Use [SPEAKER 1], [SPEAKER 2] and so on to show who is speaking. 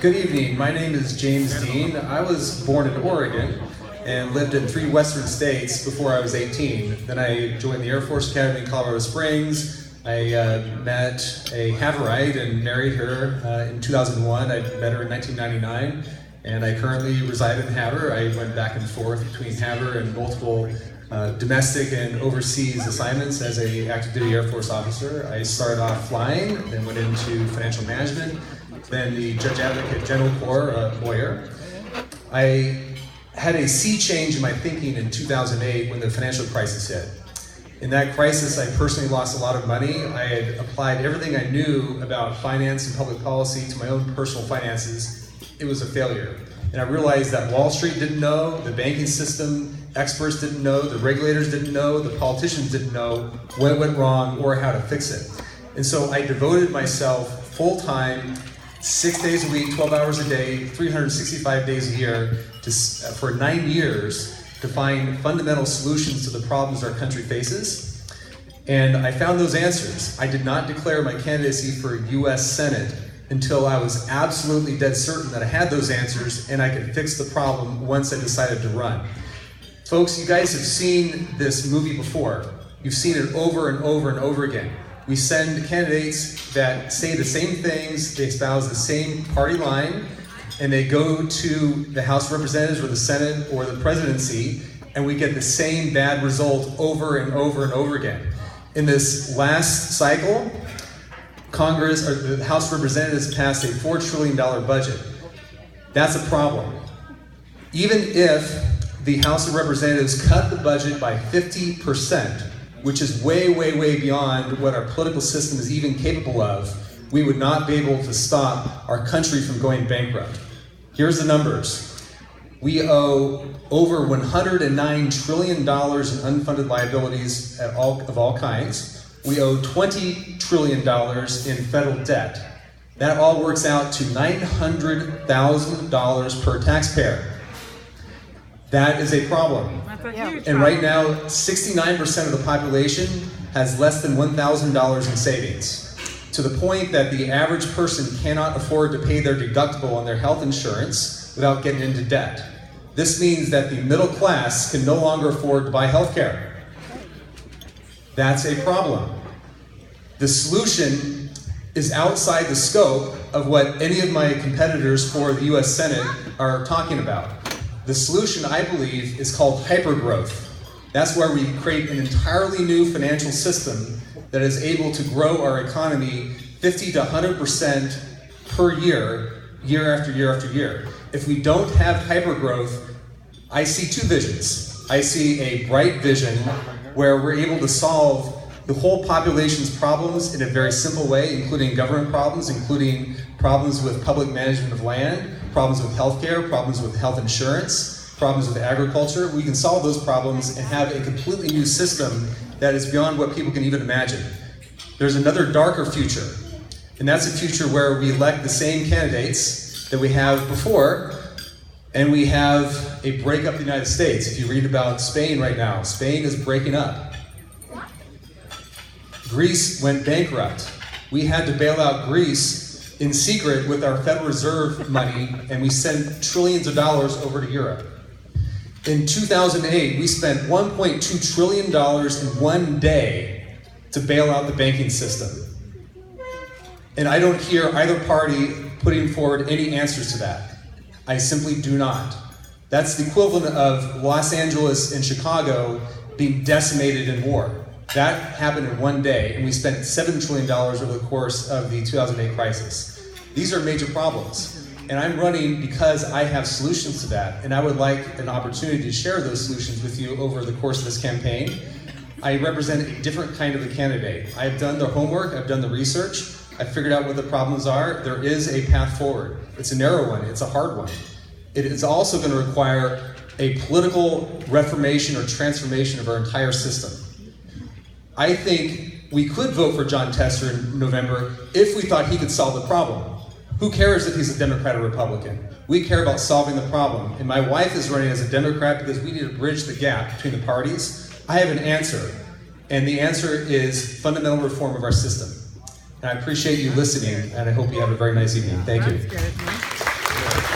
[SPEAKER 1] Good evening. My name is James Dean. I was born in Oregon and lived in 3 western states before I was 18. Then I joined the Air Force Academy in Colorado Springs. I met a Haverite and married her in 2001. I met her in 1999, and I currently reside in Havre. I went back and forth between Havre and multiple domestic and overseas assignments as an active duty Air Force officer. I started off flying, then went into financial management, then the Judge Advocate General Corps lawyer. I had a sea change in my thinking in 2008 when the financial crisis hit. In that crisis, I personally lost a lot of money. I had applied everything I knew about finance and public policy to my own personal finances. It was a failure. And I realized that Wall Street didn't know, the banking system experts didn't know, the regulators didn't know, the politicians didn't know what went wrong or how to fix it. And so I devoted myself full-time, 6 days a week, 12 hours a day, 365 days a year, for 9 years to find fundamental solutions to the problems our country faces. And I found those answers. I did not declare my candidacy for US Senate until I was absolutely dead certain that I had those answers and I could fix the problem once I decided to run. Folks, you guys have seen this movie before. You've seen it over and over and over again. We send candidates that say the same things, they espouse the same party line, and they go to the House of Representatives or the Senate or the presidency, and we get the same bad result over and over and over again. In this last cycle, Congress, or the House of Representatives, passed a $4 trillion budget. That's a problem. Even if the House of Representatives cut the budget by 50%, which is way, way, way beyond what our political system is even capable of, we would not be able to stop our country from going bankrupt. Here's the numbers. We owe over $109 trillion in unfunded liabilities of all kinds. We owe $20 trillion in federal debt. That all works out to $900,000 per taxpayer. That is a problem. And right now, 69% of the population has less than $1,000 in savings, to the point that the average person cannot afford to pay their deductible on their health insurance without getting into debt. This means that the middle class can no longer afford to buy health care. That's a problem. The solution is outside the scope of what any of my competitors for the US Senate are talking about. The solution, I believe, is called hypergrowth. That's where we create an entirely new financial system that is able to grow our economy 50 to 100% per year, year after year after year. If we don't have hypergrowth, I see 2 visions. I see a bright vision where we're able to solve the whole population's problems in a very simple way, including government problems, including problems with public management of land, problems with healthcare, problems with health insurance, problems with agriculture. We can solve those problems and have a completely new system that is beyond what people can even imagine. There's another darker future, and that's a future where we elect the same candidates that we have before, and we have a breakup of the United States. If you read about Spain right now, Spain is breaking up. Greece went bankrupt. We had to bail out Greece in secret with our Federal Reserve money, and we sent trillions of dollars over to Europe. In 2008, we spent $1.2 trillion in one day to bail out the banking system. And I don't hear either party putting forward any answers to that. I simply do not. That's the equivalent of Los Angeles and Chicago being decimated in war. That happened in one day, and we spent $7 trillion over the course of the 2008 crisis. These are major problems, and I'm running because I have solutions to that, and I would like an opportunity to share those solutions with you over the course of this campaign. I represent a different kind of a candidate. I've done the homework, I've done the research, I've figured out what the problems are. There is a path forward. It's a narrow one, it's a hard one. It is also going to require a political reformation or transformation of our entire system. I think we could vote for Jon Tester in November if we thought he could solve the problem. Who cares if he's a Democrat or Republican? We care about solving the problem. And my wife is running as a Democrat because we need to bridge the gap between the parties. I have an answer, and the answer is fundamental reform of our system. And I appreciate you listening, and I hope you have a very nice evening. Thank you.